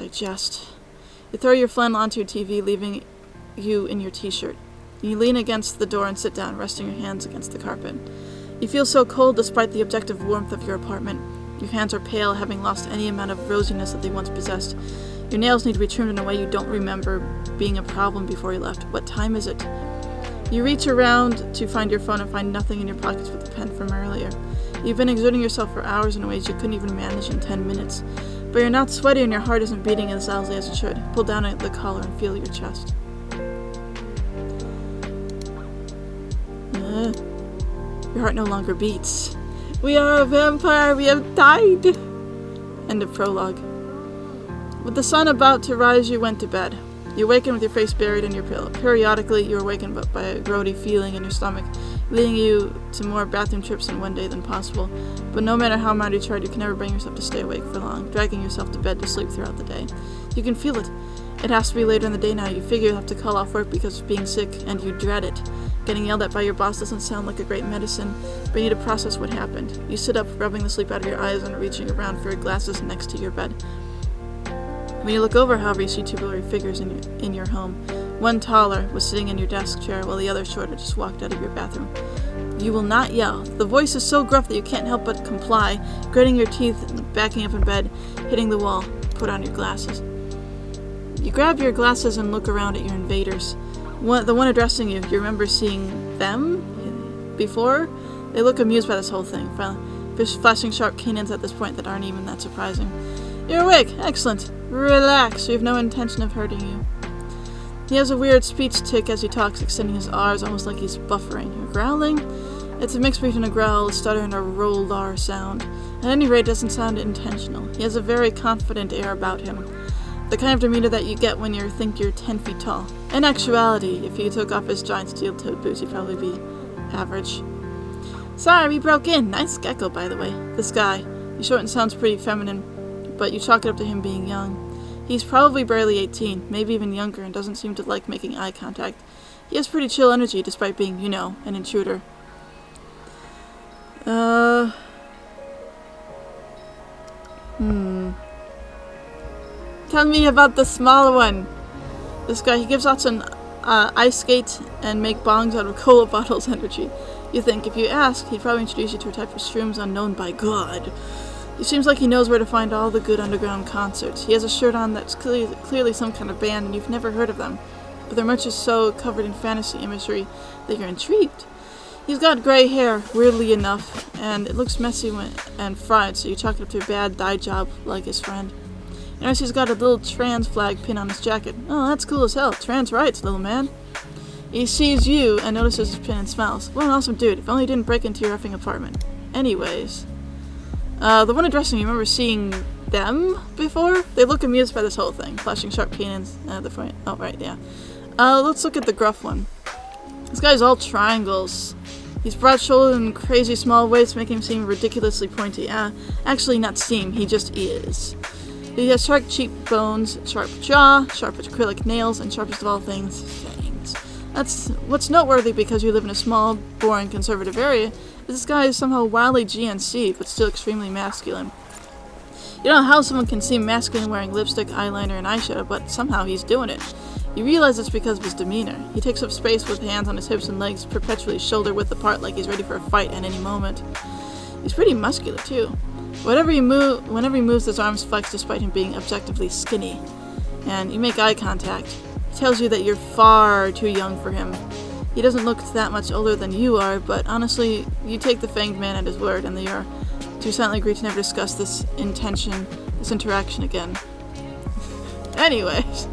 digest. You throw your flannel onto your TV, leaving you in your t-shirt. You lean against the door and sit down, resting your hands against the carpet. You feel so cold despite the objective warmth of your apartment. Your hands are pale, having lost any amount of rosiness that they once possessed. Your nails need to be trimmed in a way you don't remember being a problem before you left. What time is it? You reach around to find your phone and find nothing in your pockets but the pen from earlier. You've been exerting yourself for hours in ways you couldn't even manage in 10 minutes. But you're not sweaty and your heart isn't beating as loudly as it should. Pull down at the collar and feel your chest. Your heart no longer beats. We are a vampire, we have died! End of prologue. With the sun about to rise, you went to bed. You awaken with your face buried in your pillow. Periodically, you are awakened by a grody feeling in your stomach, leading you to more bathroom trips in one day than possible. But no matter how hard you tried, you can never bring yourself to stay awake for long, dragging yourself to bed to sleep throughout the day. You can feel it. It has to be later in the day now. You figure you'll have to call off work because of being sick, and you dread it. Getting yelled at by your boss doesn't sound like a great medicine, but you need to process what happened. You sit up, rubbing the sleep out of your eyes and reaching around for your glasses next to your bed. When you look over, however, you see two blurry figures in your home. One taller was sitting in your desk chair, while the other shorter just walked out of your bathroom. You will not yell. The voice is so gruff that you can't help but comply, gritting your teeth, backing up in bed, hitting the wall. Put on your glasses. You grab your glasses and look around at your invaders. The one addressing you, you remember seeing them before? They look amused by this whole thing, flashing sharp canines at this point that aren't even that surprising. You're awake. Excellent. Relax. We have no intention of hurting you. He has a weird speech tick as he talks, extending his R's almost like he's buffering. You're growling? It's a mix between a growl, a stutter, and a rolled R sound. At any rate, it doesn't sound intentional. He has a very confident air about him. The kind of demeanor that you get when you think you're 10 feet tall. In actuality, if he took off his giant steel-toed boots, he'd probably be average. Sorry, we broke in. Nice gecko, by the way. This guy. He's short and sounds pretty feminine, but you chalk it up to him being young. He's probably barely 18, maybe even younger, and doesn't seem to like making eye contact. He has pretty chill energy, despite being, you know, an intruder. Tell me about the small one. This guy, he gives out an ice skate and make bongs out of cola bottles energy. You think, if you ask, he'd probably introduce you to a type of shrooms unknown by God. It seems like he knows where to find all the good underground concerts. He has a shirt on that's clearly some kind of band, and you've never heard of them. But their merch is so covered in fantasy imagery that you're intrigued. He's got gray hair, weirdly enough, and it looks messy and fried, so you chalk it up to a bad dye job like his friend. You notice he's got a little trans flag pin on his jacket. Oh, that's cool as hell. Trans rights, little man. He sees you and notices his pin and smiles. What an awesome dude. If only he didn't break into your effing apartment. Anyways. The one addressing you, remember seeing them before? They look amused by this whole thing, flashing sharp canines at the front. Oh, right, yeah. Let's look at the gruff one. This guy's all triangles. He's broad-shouldered and crazy small waist, making him seem ridiculously pointy. Actually not seem, he just is. He has sharp cheekbones, sharp jaw, sharp acrylic nails, and sharpest of all things, fangs. That's what's noteworthy because you live in a small, boring, conservative area. This guy is somehow wildly GNC, but still extremely masculine. You don't know how someone can seem masculine wearing lipstick, eyeliner, and eyeshadow, but somehow he's doing it. You realize it's because of his demeanor. He takes up space with hands on his hips and legs, perpetually shoulder-width apart like he's ready for a fight at any moment. He's pretty muscular, too. Whenever he moves, his arms flex despite him being objectively skinny. And you make eye contact. He tells you that you're far too young for him. He doesn't look that much older than you are, but honestly, you take the fanged man at his word, and they are to silently agree to never discuss this interaction again. Anyways.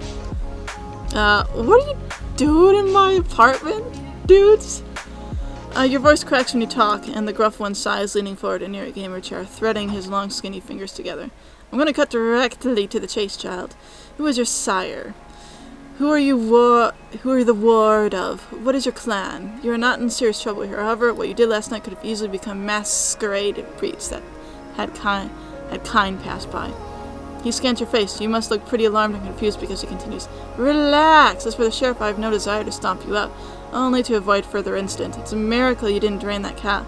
What are you doing in my apartment, dudes? Your voice cracks when you talk, and the gruff one sighs, leaning forward in your gamer chair, threading his long, skinny fingers together. I'm gonna cut directly to the chase, child. Who is your sire? Who are you the ward of? What is your clan? You are not in serious trouble here. However, what you did last night could have easily become masquerade breeds that had kind passed by. He scans your face. You must look pretty alarmed and confused because he continues. Relax! As for the sheriff, I have no desire to stomp you out, only to avoid further incident. It's a miracle you didn't drain that cow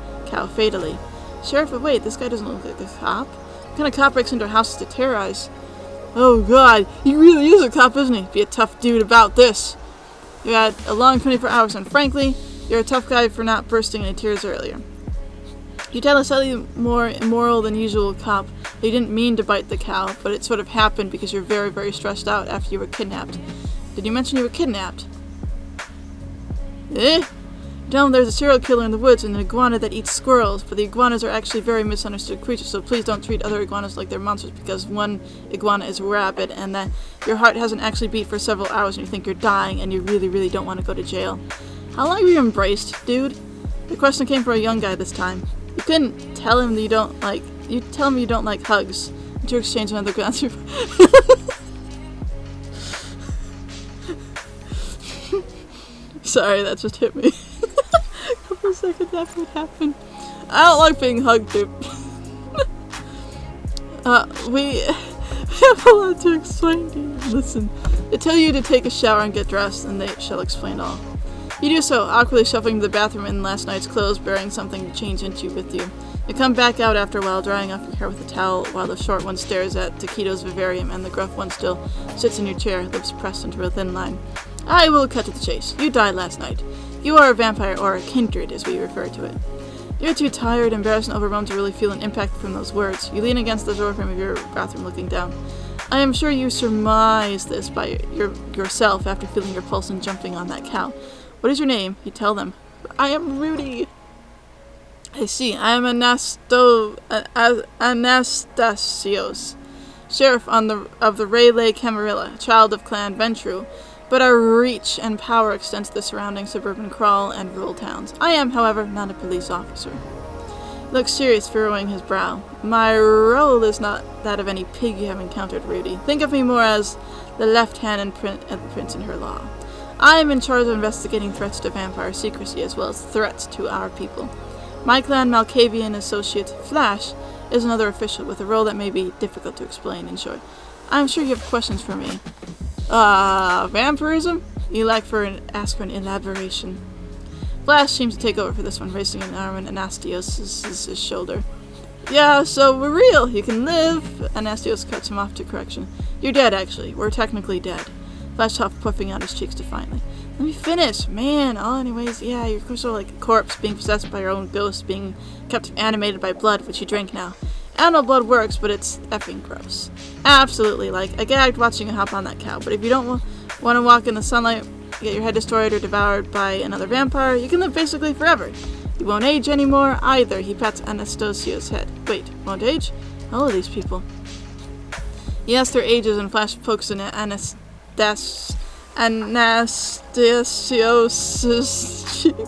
fatally. Sheriff, wait, this guy doesn't look like a cop. What kind of cop breaks into our houses to terrorize? Oh god, he really is a cop, isn't he? Be a tough dude about this. You had a long 24 hours, and frankly, you're a tough guy for not bursting into tears earlier. You tell a slightly more immoral than usual cop that you didn't mean to bite the cow, but it sort of happened because you're very, very stressed out after you were kidnapped. Did you mention you were kidnapped? Eh? Tell him there's a serial killer in the woods and an iguana that eats squirrels, but the iguanas are actually very misunderstood creatures, so please don't treat other iguanas like they're monsters because one iguana is rabid and that your heart hasn't actually beat for several hours and you think you're dying and you really, really don't want to go to jail. How long have you embraced, dude? The question came from a young guy this time. You couldn't tell him that you don't like... You tell him you don't like hugs. And to exchange another glance... Sorry, that just hit me. A couple seconds after it happened. I don't like being hugged, dude. We have a lot to explain to you. Listen, they tell you to take a shower and get dressed, and they shall explain all. You do so, awkwardly shuffling to the bathroom in last night's clothes, bearing something to change into with you. You come back out after a while, drying off your hair with a towel, while the short one stares at Taquito's vivarium, and the gruff one still sits in your chair, lips pressed into a thin line. I will cut to the chase. You died last night. You are a vampire, or a kindred, as we refer to it. You're too tired, embarrassed, and overwhelmed to really feel an impact from those words. You lean against the doorframe of your bathroom, looking down. I am sure you surmise this by yourself after feeling your pulse and jumping on that cow. What is your name? You tell them. I am Rudy. I see. I am Anastasios, sheriff of the Raylay Camarilla, child of Clan Ventru, but our reach and power extends to the surrounding suburban crawl and rural towns. I am, however, not a police officer. He looks serious, furrowing his brow. My role is not that of any pig you have encountered, Rudy. Think of me more as the left hand and prince in her law. I am in charge of investigating threats to vampire secrecy as well as threats to our people. My clan Malkavian associate, Flash, is another official with a role that may be difficult to explain in short. I am sure you have questions for me. Vampirism? You ask for an elaboration. Flash seems to take over for this one, raising an arm on Anastios' shoulder. Yeah, so we're real. You can live. Anastios cuts him off to correction. You're dead, actually. We're technically dead. Flash huffed, puffing out his cheeks defiantly. Let me finish, man. Anyways, yeah, you're sort of like a corpse being possessed by your own ghost, being kept animated by blood, which you drink now. Animal blood works, but it's effing gross. Absolutely, like, I gagged watching you hop on that cow, but if you don't want to walk in the sunlight, get your head destroyed or devoured by another vampire, you can live basically forever. You won't age anymore, either. He pats Anastasios' head. Wait, won't age? How old are these people? He asks their ages and Flash pokes in Anastasios' cheek.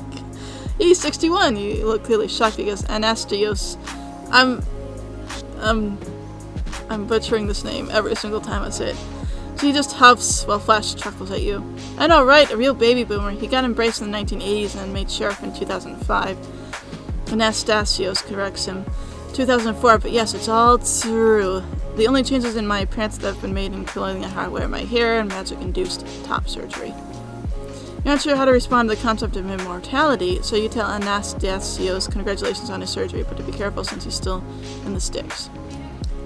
He's 61. You look clearly shocked because Anastasios. I'm butchering this name every single time I say it. So he just huffs while Flash chuckles at you. I know, right? A real baby boomer. He got embraced in the 1980s and made sheriff in 2005. Anastasios corrects him. 2004, but yes, it's all true. The only changes in my appearance that have been made in clothing and hardware, my hair and magic-induced top surgery. You're not sure how to respond to the concept of immortality, so you tell Anastasios congratulations on his surgery, but to be careful since he's still in the sticks.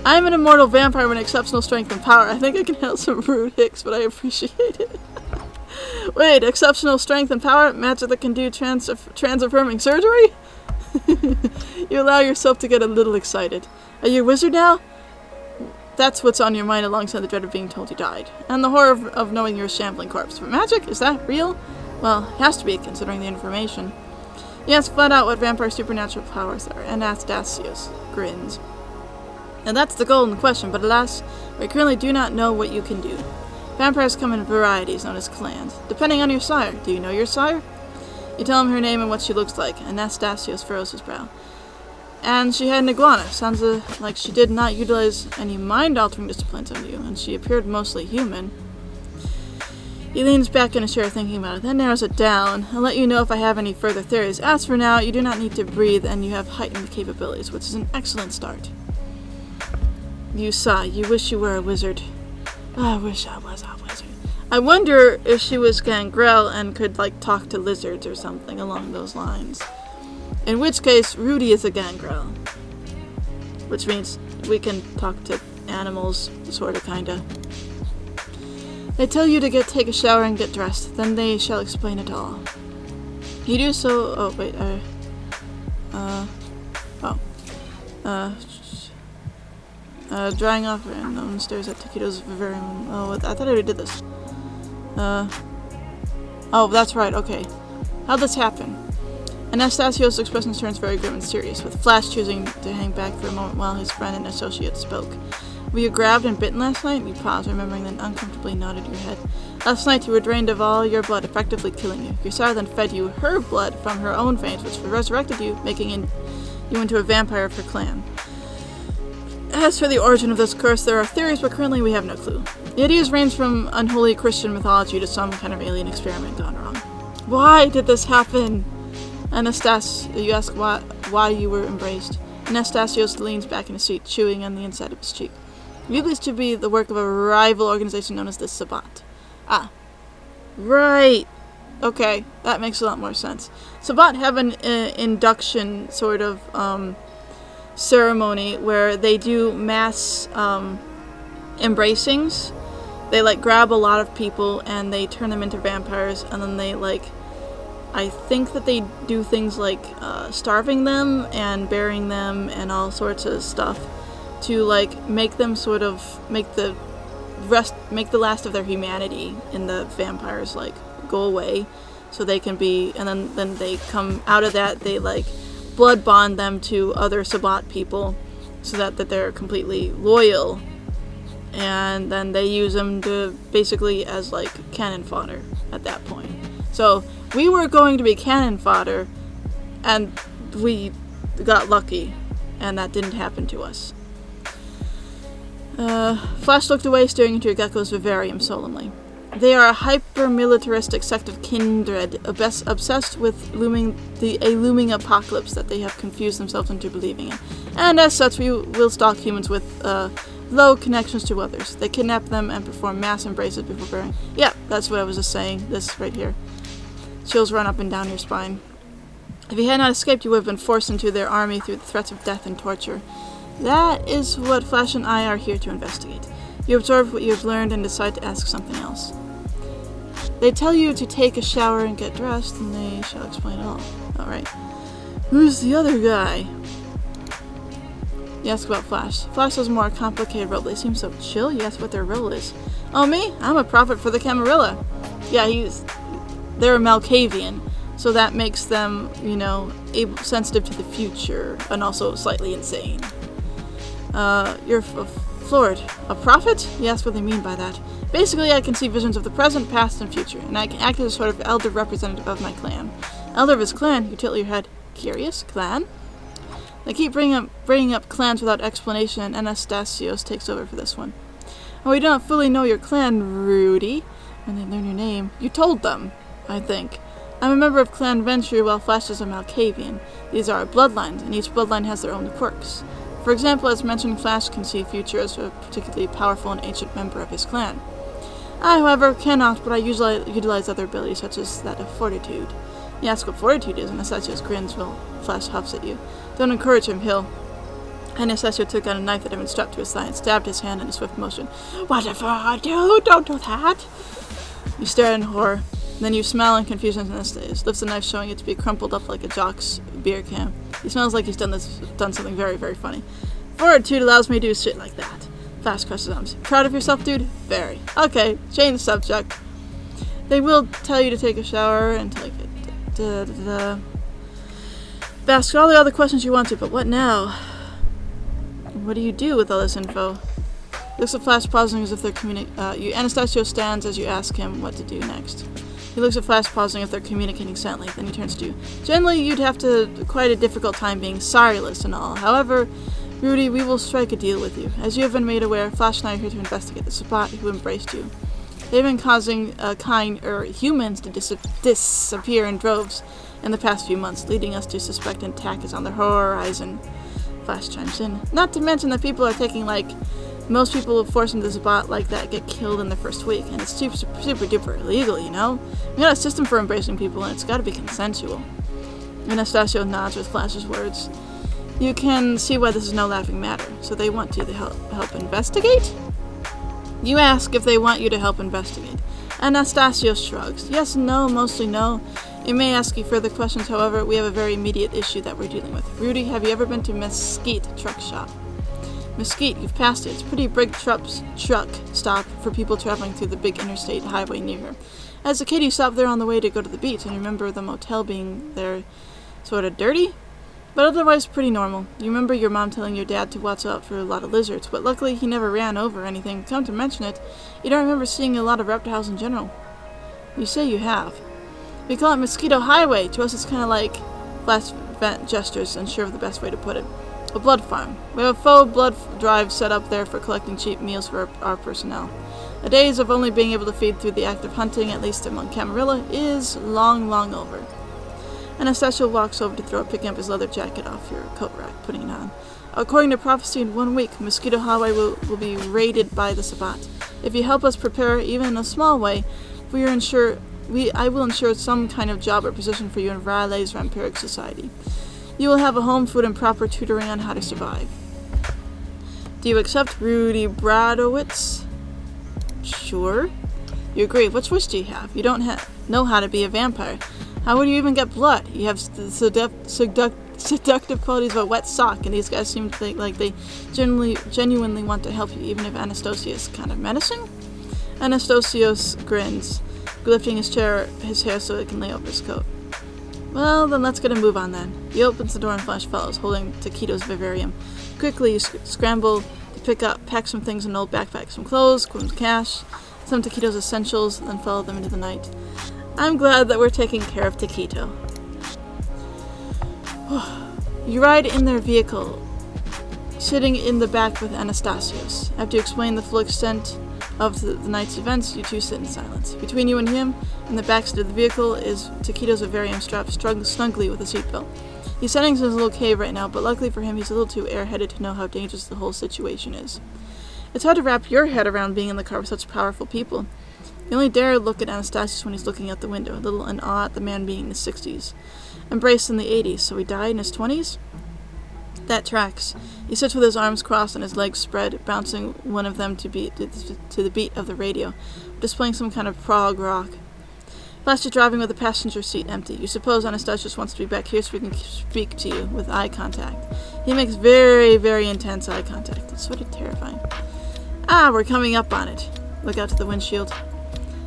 I'm an immortal vampire with exceptional strength and power. I think I can handle some rude hicks, but I appreciate it. Wait, exceptional strength and power? Magic that can do trans-affirming surgery? You allow yourself to get a little excited. Are you a wizard now? That's what's on your mind alongside the dread of being told you died. And the horror of knowing you're a shambling corpse. But magic? Is that real? Well, it has to be, considering the information. He asks flat out what vampire supernatural powers are, and Anastasios grins. And that's the golden question, but alas, we currently do not know what you can do. Vampires come in varieties known as clans, depending on your sire. Do you know your sire? You tell him her name and what she looks like. Anastasios furrows his brow. And she had an iguana. Sounds like she did not utilize any mind-altering disciplines on you, and she appeared mostly human. He leans back in his chair thinking about it, then narrows it down. I'll let you know if I have any further theories. As for now, you do not need to breathe, and you have heightened capabilities, which is an excellent start. You sigh. You wish you were a wizard. I wish I was a wizard. I wonder if she was Gangrel and could, talk to lizards or something along those lines. In which case, Rudy is a Gangrel. Which means we can talk to animals, sorta, kinda. They tell you to take a shower and get dressed, then they shall explain it all. You do so. Oh, wait, drying off and no one stares at taquitos vivarium. Oh, I thought I already did this. Oh, that's right, okay. How'd this happen? Anastasio's expression turns very grim and serious, with Flash choosing to hang back for a moment while his friend and associate spoke. Were you grabbed and bitten last night? You paused, remembering, then uncomfortably nodded your head. Last night you were drained of all your blood, effectively killing you. Your sire then fed you her blood from her own veins, which resurrected you, making you into a vampire of her clan. As for the origin of this curse, there are theories, but currently we have no clue. The ideas range from unholy Christian mythology to some kind of alien experiment gone wrong. Why did this happen? You ask why you were embraced. Anastasios leans back in his seat, chewing on the inside of his cheek. You believe to be the work of a rival organization known as the Sabbat. Ah. Right. Okay, that makes a lot more sense. Sabbat have an induction sort of ceremony where they do mass embracings. They like grab a lot of people and they turn them into vampires, and then they I think that they do things like starving them and burying them and all sorts of stuff to make them sort of make the last of their humanity in the vampires go away, so they can be, and then they come out of that, they blood bond them to other Sabbat people so that they're completely loyal, and then they use them to basically as cannon fodder at that point. So we were going to be cannon fodder, and we got lucky, and that didn't happen to us. Flash looked away, staring into your gecko's vivarium solemnly. They are a hyper-militaristic sect of kindred, obsessed with a looming apocalypse that they have confused themselves into believing in. And as such, we will stalk humans with low connections to others. They kidnap them and perform mass embraces before burying. Yeah, that's what I was just saying. This right here. Chills run up and down your spine. If you had not escaped, you would have been forced into their army through the threats of death and torture. That is what Flash and I are here to investigate. You absorb what you have learned and decide to ask something else. They tell you to take a shower and get dressed, and they shall explain it all. Alright. Who's the other guy? You ask about Flash. Flash has a more complicated role. They seem so chill. You ask what their role is. Oh, me? I'm a prophet for the Camarilla. Yeah, they're a Malkavian, so that makes them, sensitive to the future, and also slightly insane. You're floored. A prophet? You ask what they mean by that. Basically, I can see visions of the present, past, and future, and I can act as a sort of elder representative of my clan. Elder of his clan? You tilt your head. Curious? Clan? They keep bringing up clans without explanation, and Anastasios takes over for this one. Oh, we don't fully know your clan, Rudy. When they learn your name, you told them, I think. I'm a member of Clan Venture, while Flash is a Malkavian. These are our bloodlines, and each bloodline has their own quirks. For example, as mentioned, Flash can see future as a particularly powerful and ancient member of his clan. I, however, cannot, but I utilize other abilities, such as that of fortitude. You ask what fortitude is, and Anastasios grins while Flash huffs at you. Don't encourage him, he'll... Anastasio took out a knife that had been strapped to his thigh and stabbed his hand in a swift motion. Whatever I do, don't do that! You stare in horror. Then you smile in confusion, and Anastasios lifts the knife, showing it to be crumpled up like a jock's beer can. He smells like he's done something very, very funny. Fortitude allows me to do shit like that. Flash crushes arms. Proud of yourself, dude? Very. Okay, change the subject. They will tell you to take a shower and ask all the other questions you want to, but what now? What do you do with all this info? Looks at Flash, pausing as if they're Anastasio stands as you ask him what to do next. He looks at Flash, pausing if they're communicating silently. Then he turns to you. Generally, you'd have quite a difficult time being sorryless and all. However, Rudy, we will strike a deal with you. As you have been made aware, Flash and I are here to investigate the Sabbat who embraced you. They've been causing humans to disappear in droves in the past few months, leading us to suspect an attack is on the horizon. Flash chimes in. Not to mention that people are taking, most people who force into the Sabbat like that get killed in the first week, and it's super duper illegal, you know? We got a system for embracing people, and it's gotta be consensual. Anastasio nods with Flash's words. You can see why this is no laughing matter. So they want you to help investigate? You ask if they want you to help investigate. Anastasio shrugs. Yes and no, mostly no. It may ask you further questions, however, we have a very immediate issue that we're dealing with. Rudy, have you ever been to Mosquito truck shop? Mesquite, you've passed it. It's a pretty big truck stop for people traveling through the big interstate highway near here. As a kid, you stopped there on the way to go to the beach, and you remember the motel being there sort of dirty, but otherwise pretty normal. You remember your mom telling your dad to watch out for a lot of lizards, but luckily he never ran over anything. Come to mention it, you don't remember seeing a lot of reptiles in general. You say you have. We call it Mosquito Highway. To us, it's kind of like flash vent gestures, unsure of the best way to put it. A blood farm. We have a faux blood drive set up there for collecting cheap meals for our personnel. The days of only being able to feed through the act of hunting, at least among Camarilla, is long, long over. Anastasio walks over to throw it, picking up his leather jacket off your coat rack, putting it on. According to prophecy, in 1 week, Mosquito Highway will be raided by the Sabbat. If you help us prepare, even in a small way, I will ensure some kind of job or position for you in Raleig's vampiric society. You will have a home, food, and proper tutoring on how to survive. Do you accept Rudy Bradowitz? Sure. You agree. Which wish do you have? You don't know how to be a vampire. How would you even get blood? You have seductive qualities of a wet sock, and these guys seem to think like they genuinely want to help you, even if Anastasios is kind of menacing? Anastasios grins, lifting his hair so it can lay over his coat. Well, then let's get a move on then. He opens the door and Flash follows, holding Taquito's vivarium. Quickly, you scramble to pack some things in an old backpack, some clothes, some cash, some Taquito's essentials, then follow them into the night. I'm glad that we're taking care of Taquito. You ride in their vehicle, sitting in the back with Anastasios. After you explain the full extent of the night's events, you two sit in silence. Between you and him, in the backseat of the vehicle, is Taquito's vivarium strapped snugly with a seatbelt. He's setting in his little cave right now, but luckily for him, he's a little too airheaded to know how dangerous the whole situation is. It's hard to wrap your head around being in the car with such powerful people. You only dare look at Anastasios when he's looking out the window, a little in awe at the man being in his 60s. Embraced in the 80s, so he died in his 20s? That tracks. He sits with his arms crossed and his legs spread, bouncing one of them to the beat of the radio, displaying some kind of prog rock. Flash is driving with the passenger seat empty. You suppose Anastasios wants to be back here so he can speak to you with eye contact. He makes very, very intense eye contact. It's sort of terrifying. Ah, we're coming up on it. Look out to the windshield.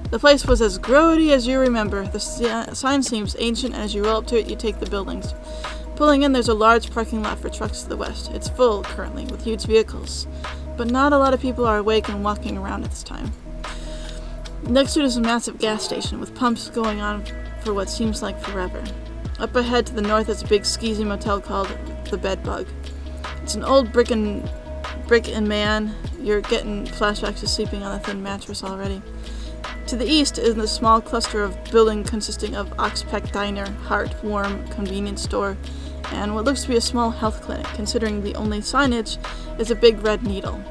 The place was as grody as you remember. The sign seems ancient, and as you roll up to it, you take the buildings. Pulling in, there's a large parking lot for trucks to the west. It's full, currently, with huge vehicles. But not a lot of people are awake and walking around at this time. Next to it is a massive gas station, with pumps going on for what seems like forever. Up ahead to the north is a big skeezy motel called the Bedbug. It's an old brick and man. You're getting flashbacks to sleeping on a thin mattress already. To the east is a small cluster of building consisting of Oxpeck Diner, Heart, Warm, Convenience Store, and what looks to be a small health clinic, considering the only signage is a big red needle.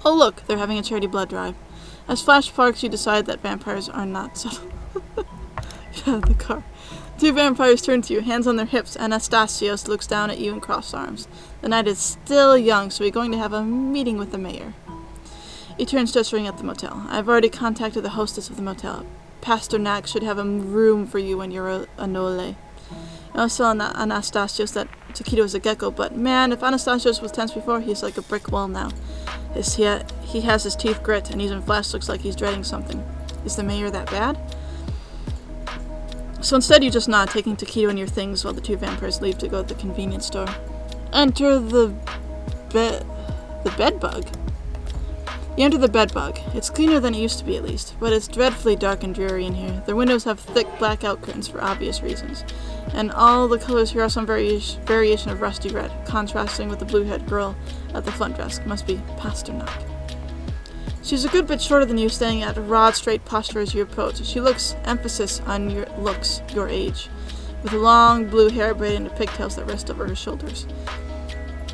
Oh look, they're having a charity blood drive. As Flash parks, you decide that vampires are not subtle. Get out of the car. Two vampires turn to you, hands on their hips. Anastasios looks down at you in crossed arms. The night is still young, so we're going to have a meeting with the mayor. He turns, gesturing at the motel. I've already contacted the hostess of the motel. Pastor Knack should have a room for you when you're a Nole. I was telling Anastasios that Taquito is a gecko, but man, if Anastasios was tense before, he's like a brick wall now. He has his teeth grit, and even Flash looks like he's dreading something. Is the mayor that bad? So instead you just nod, taking Taquito and your things while the two vampires leave to go to the convenience store. Enter the bedbug. You enter the Bedbug. It's cleaner than it used to be, at least, but it's dreadfully dark and dreary in here. The windows have thick blackout curtains for obvious reasons, and all the colors here are some variation of rusty red, contrasting with the blue-haired girl at the front desk. Must be Pasternak. She's a good bit shorter than you, staying at a rod, straight posture as you approach. She looks emphasis on your age, with long blue hair braided into pigtails that rest over her shoulders.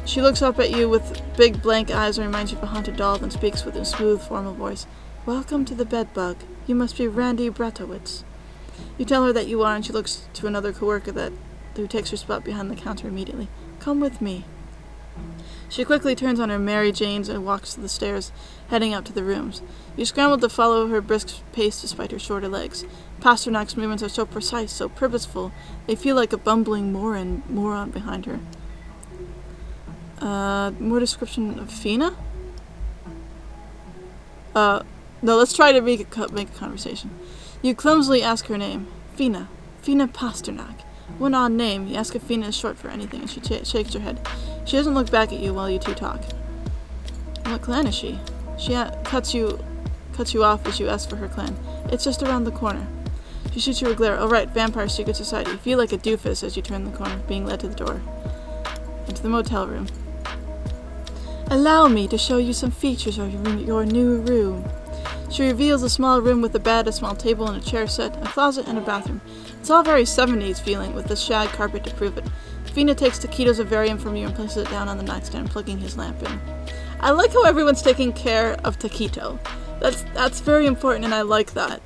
She looks up at you with big blank eyes and reminds you of a haunted doll, then speaks with a smooth, formal voice. Welcome to the Bedbug. You must be Randy Bratowitz. You tell her that you are, and she looks to another coworker who takes her spot behind the counter immediately. Come with me. She quickly turns on her Mary Janes and walks to the stairs, heading up to the rooms. You scramble to follow her brisk pace despite her shorter legs. Pasternak's movements are so precise, so purposeful, they feel like a bumbling moron behind her. More description of Fina? No, let's try to make a conversation. You clumsily ask her name. Fina Pasternak. One odd name. You ask if Fina is short for anything, and she shakes her head. She doesn't look back at you while you two talk. What clan is she? She cuts you off as you ask for her clan. It's just around the corner. She shoots you a glare. Oh right, Vampire Secret Society. You feel like a doofus as you turn the corner, being led to the door. Into the motel room. Allow me to show you some features of your new room. She reveals a small room with a bed, a small table and a chair set, a closet and a bathroom. It's all very 70s feeling, with the shag carpet to prove it. Fina takes Taquito's vivarium from you and places it down on the nightstand, plugging his lamp in. I like how everyone's taking care of Taquito. That's very important, and I like that.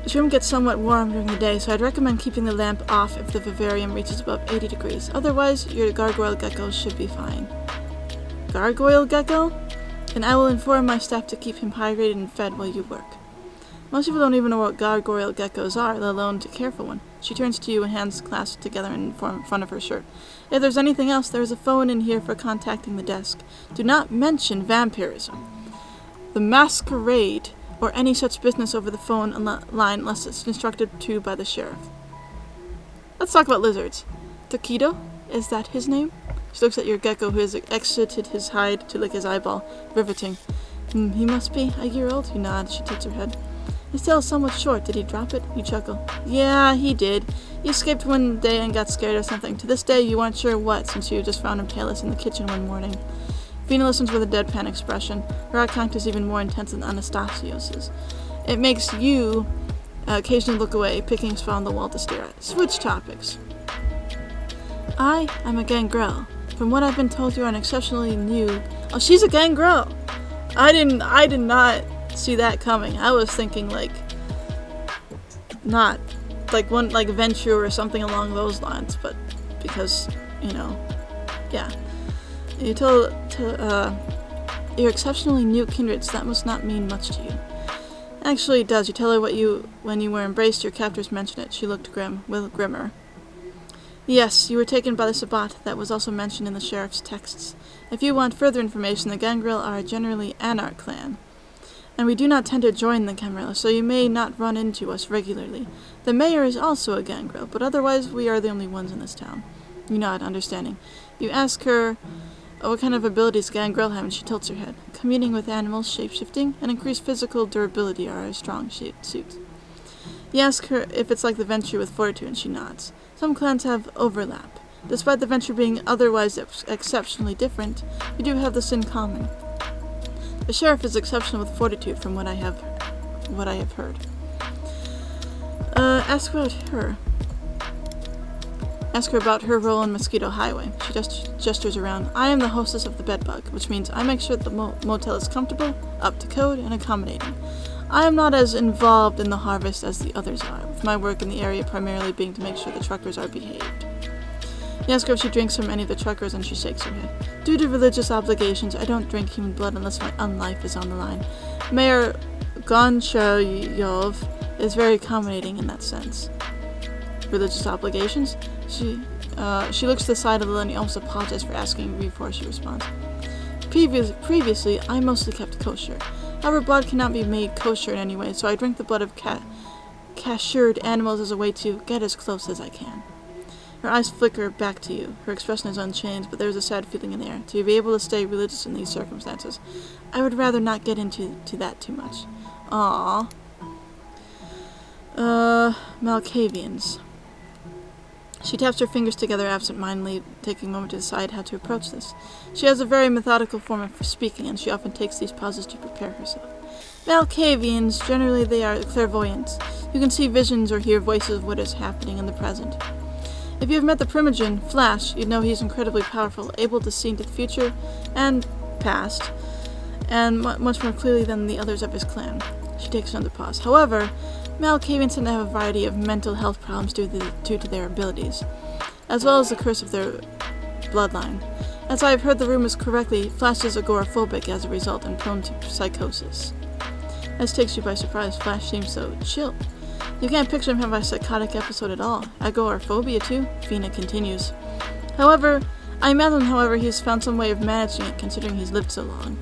This room gets somewhat warm during the day, so I'd recommend keeping the lamp off if the vivarium reaches above 80 degrees. Otherwise, your gargoyle gecko should be fine. Gargoyle gecko? And I will inform my staff to keep him hydrated and fed while you work. Most people don't even know what gargoyle geckos are, let alone to care for one. She turns to you and hands clasped together in front of her shirt. If there's anything else, there is a phone in here for contacting the desk. Do not mention vampirism, the masquerade, or any such business over the phone line unless it's instructed to by the sheriff. Let's talk about lizards. Taquito? Is that his name? She looks at your gecko who has exited his hide to lick his eyeball, riveting. He must be a year old. You nod. She tilts her head. His tail is somewhat short. Did he drop it? You chuckle. Yeah, he did. He escaped one day and got scared of something. To this day, you aren't sure what, since you just found him tailless in the kitchen one morning. Fina listens with a deadpan expression. Her eye contact is even more intense than Anastasios's. It makes you occasionally look away, picking a spot on the wall to stare at. Switch topics. I am a gangrel. From what I've been told, you are an exceptionally new... Oh, she's a gangrel! I did not see that coming. I was thinking, not, one, Venture or something along those lines, but because, yeah. You tell, you're exceptionally new kindred, so that must not mean much to you. Actually, it does. You tell her when you were embraced, your captors mentioned it. She looked grimmer. Yes, you were taken by the Sabbat. That was also mentioned in the sheriff's texts. If you want further information, the gangrel are generally Anarch clan, and we do not tend to join the Camarilla, so you may not run into us regularly. The mayor is also a gangrel, but otherwise we are the only ones in this town. You nod, understanding. You ask her what kind of abilities gangrel have, and she tilts her head. Communing with animals, shapeshifting, and increased physical durability are her strong suits. You ask her if it's like the Venture with fortitude, and she nods. Some clans have overlap. Despite the Venture being otherwise exceptionally different, we do have this in common. The sheriff is exceptional with fortitude, from what I have heard. Ask about her. Ask her about her role in Mosquito Highway. She just gestures around. I am the hostess of the Bedbug, which means I make sure that the motel is comfortable, up to code, and accommodating. I am not as involved in the harvest as the others are, with my work in the area primarily being to make sure the truckers are behaved. You ask her if she drinks from any of the truckers, and she shakes her head. Due to religious obligations, I don't drink human blood unless my own life is on the line. Mayor Gonchayov is very accommodating in that sense. Religious obligations? She looks to the side of the and almost apologizes for asking before she responds. Previously, I mostly kept kosher. However, blood cannot be made kosher in any way, so I drink the blood of cassured animals as a way to get as close as I can. Her eyes flicker back to you. Her expression is unchanged, but there is a sad feeling in the air. To be able to stay religious in these circumstances, I would rather not get into that too much. Aww. Malkavians. She taps her fingers together absent-mindedly, taking a moment to decide how to approach this. She has a very methodical form of speaking, and she often takes these pauses to prepare herself. Malkavians, generally they are clairvoyants. You can see visions or hear voices of what is happening in the present. If you have met the Primogen, Flash, you'd know he's incredibly powerful, able to see into the future and past, and much more clearly than the others of his clan. She takes another pause. However, Malkavians tend to have a variety of mental health problems due to their abilities, as well as the curse of their bloodline. As I have heard the rumors correctly, Flash is agoraphobic as a result and prone to psychosis. This takes you by surprise. Flash seems so chill. You can't picture him having a psychotic episode at all. Agoraphobia too? Fina continues. I imagine, he's found some way of managing it considering he's lived so long.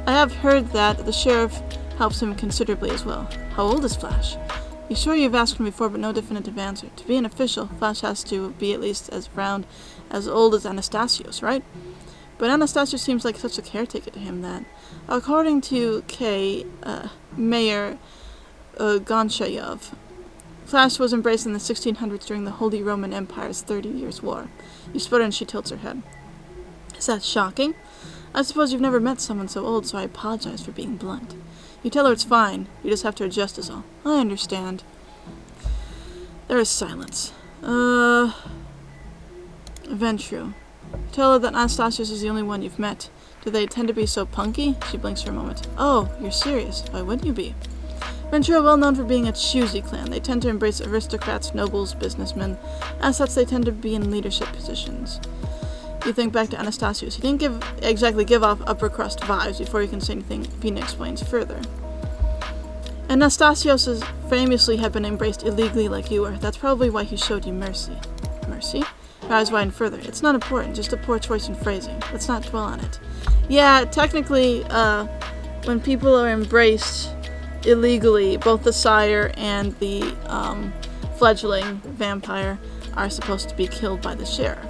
I have heard that the sheriff helps him considerably as well. How old is Flash? You sure you've asked him before, but no definitive answer. To be an official, Flash has to be at least as old as Anastasios, right? But Anastasios seems like such a caretaker to him that, according to Mayor Gonchayov, Flash was embraced in the 1600s during the Holy Roman Empire's 30 Years' War. You sputter and she tilts her head. Is that shocking? I suppose you've never met someone so old, so I apologize for being blunt. You tell her it's fine. You just have to adjust is all. I understand. There is silence. Ventru. Tell her that Anastasios is the only one you've met. Do they tend to be so punky? She blinks for a moment. Oh, you're serious. Why wouldn't you be? Ventru are well known for being a choosy clan. They tend to embrace aristocrats, nobles, businessmen. As such, they tend to be in leadership positions. You think back to Anastasios. He didn't exactly give off upper crust vibes before you can say anything. Fina explains further. Anastasios famously had been embraced illegally like you were. That's probably why he showed you mercy. Mercy? Her eyes widen further. It's not important, just a poor choice in phrasing. Let's not dwell on it. Yeah, technically, when people are embraced illegally, both the sire and the fledgling vampire are supposed to be killed by the sheriff.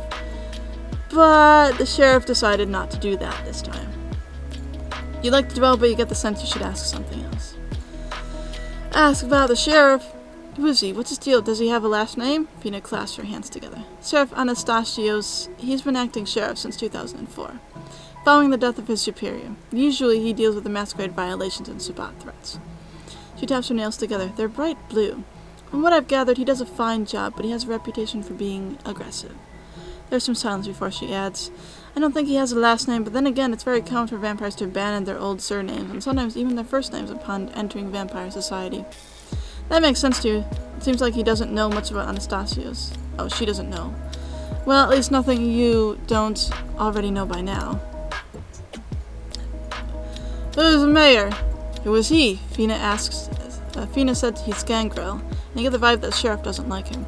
But the sheriff decided not to do that this time. You like to dwell, but you get the sense you should ask something else. Ask about the sheriff. Who is he? What's his deal? Does he have a last name? Fina clasps her hands together. Sheriff Anastasios, he's been acting sheriff since 2004, following the death of his superior. Usually he deals with the masquerade violations and Sabbat threats. She taps her nails together. They're bright blue. From what I've gathered, he does a fine job, but he has a reputation for being aggressive. There's some silence before she adds, I don't think he has a last name, but then again, it's very common for vampires to abandon their old surnames, and sometimes even their first names upon entering vampire society. That makes sense to you. It seems like he doesn't know much about Anastasios. Oh, she doesn't know. Well, at least nothing you don't already know by now. Who's the mayor? Who is he? Fina asks. Fina said he's Gangrel, and you get the vibe that the sheriff doesn't like him.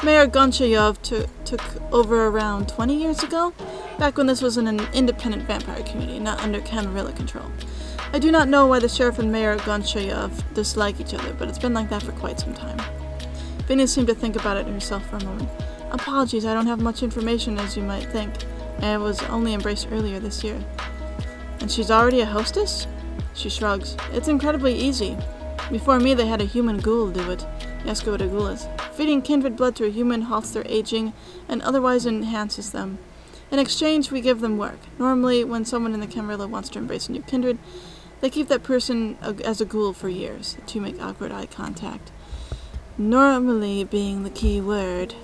Mayor Gonchayov took over around 20 years ago, back when this was an independent vampire community, not under Camarilla control. I do not know why the sheriff and Mayor Gonchayov dislike each other, but it's been like that for quite some time. Fina seemed to think about it herself for a moment. Apologies, I don't have much information as you might think. I was only embraced earlier this year. And she's already a hostess? She shrugs. It's incredibly easy. Before me, they had a human ghoul do it. You ask her what a ghoul is. Feeding kindred blood to a human halts their aging and otherwise enhances them. In exchange, we give them work. Normally, when someone in the Camarilla wants to embrace a new kindred, they keep that person as a ghoul for years. The two make awkward eye contact. Normally being the key word.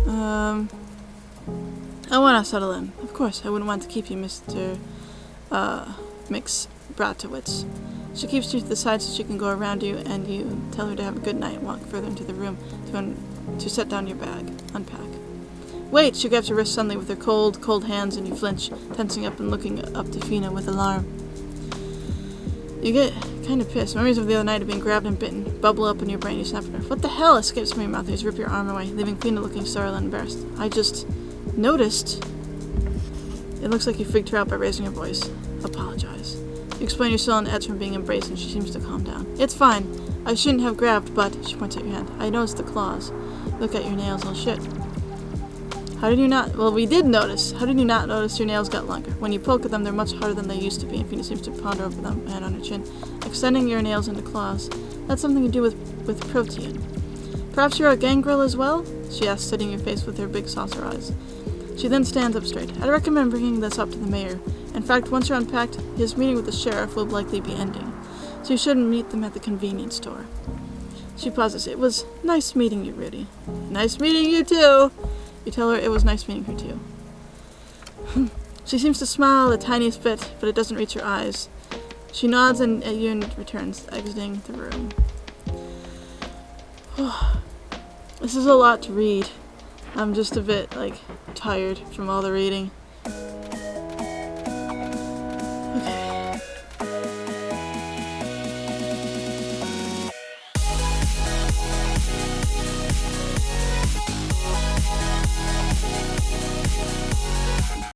I want to settle in. Of course, I wouldn't want to keep you, Mr. Mix Bratowitz. She keeps you to the side so she can go around you, and you tell her to have a good night and walk further into the room to set down your bag. Unpack. Wait! She grabs your wrist suddenly with her cold hands, and you flinch, tensing up and looking up to Fina with alarm. You get kind of pissed. Memories of the other night of being grabbed and bitten bubble up in your brain. You snap at her. What the hell? Escapes from your mouth. You rip your arm away, leaving Fina looking startled and embarrassed. I just noticed. It looks like you freaked her out by raising your voice. Apologize. You explain you're still on edge from being embraced, and she seems to calm down. It's fine. I shouldn't have grabbed, but... She points at your hand. I noticed the claws. Look at your nails. Oh shit. How did you not... Well, we did notice. How did you not notice your nails got longer? When you poke at them, they're much harder than they used to be, and Fina seems to ponder over them, hand on her chin. Extending your nails into claws. That's something you do with protein. Perhaps you're a gangrel as well? She asks, studying your face with her big saucer eyes. She then stands up straight. I'd recommend bringing this up to the mayor. In fact, once you're unpacked, his meeting with the sheriff will likely be ending. So you shouldn't meet them at the convenience store. She pauses. It was nice meeting you, Rudy. Nice meeting you too! You tell her it was nice meeting her too. She seems to smile the tiniest bit, but it doesn't reach her eyes. She nods at you and returns, exiting the room. This is a lot to read. I'm just a bit, like, tired from all the reading.